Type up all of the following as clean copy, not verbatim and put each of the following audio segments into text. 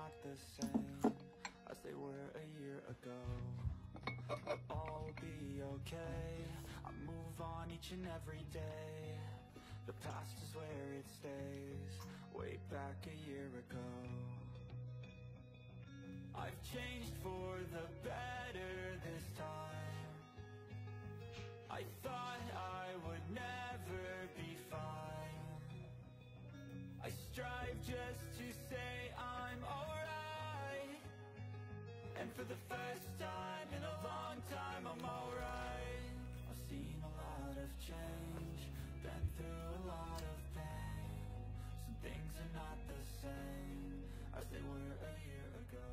not the same as they were a year ago. But all will be okay, I move on each and every day. The past is where it stays, way back a year ago. I've changed for the better this time. I thought I would never be fine. I strive just to say I'm alright, and for the first time in a long time I'm alright. I've seen a lot of change, been through a lot of pain. Some things are not the same as they were a year ago.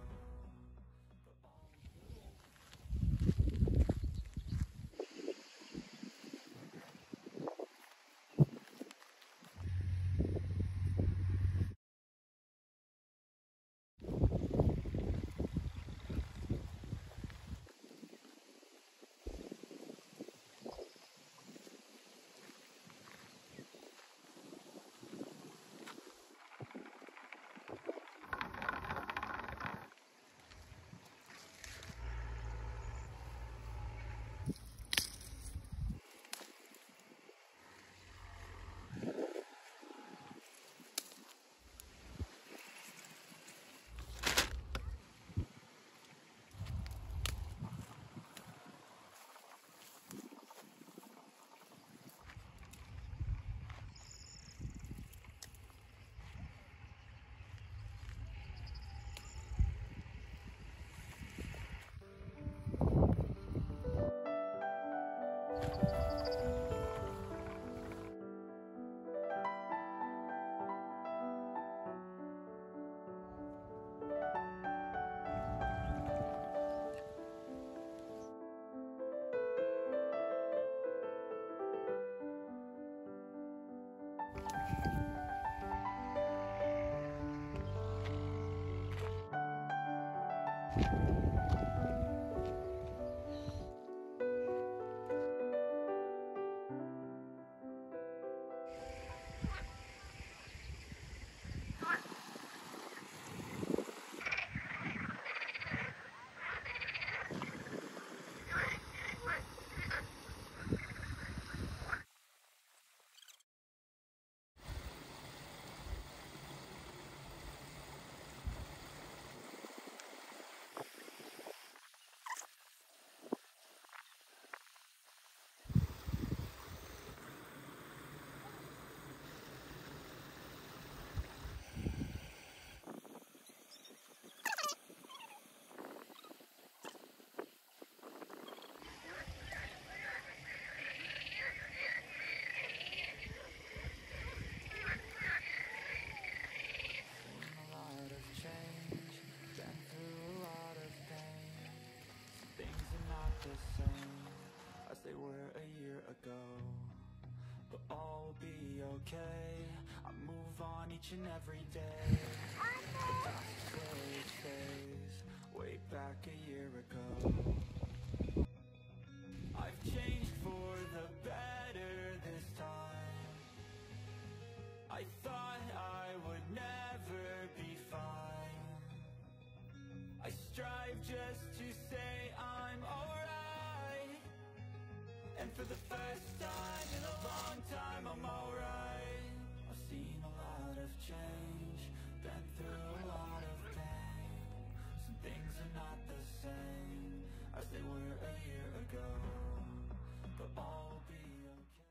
They were a year ago, but all will be okay. I move on each and every day. The past is where it stays, way back a year ago. I've changed for the better this time. I thought I would never be fine. I strive just to say I'm alright, and for the first time in a long time I'm alright. I've seen a lot of change, been through a lot of pain. Some things are not the same as they were a year ago, but all will be okay.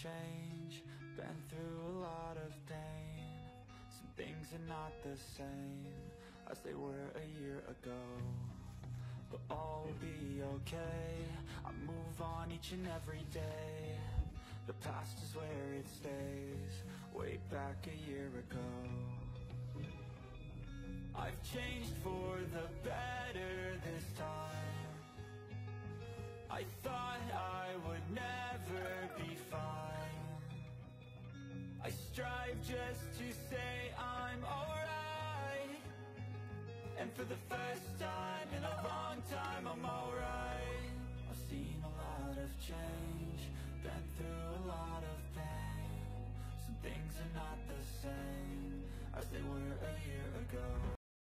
change, been through a lot of pain. Some things are not the same as they were a year ago, but all will be okay. I move on each and every day. The past is where it stays, way back a year ago. I've changed for the better this time. I thought I would never be fine. I strive just to say I'm alright, and for the first time in a long time I'm alright. I've seen a lot of change, been through a lot of pain. Some things are not the same as they were a year ago.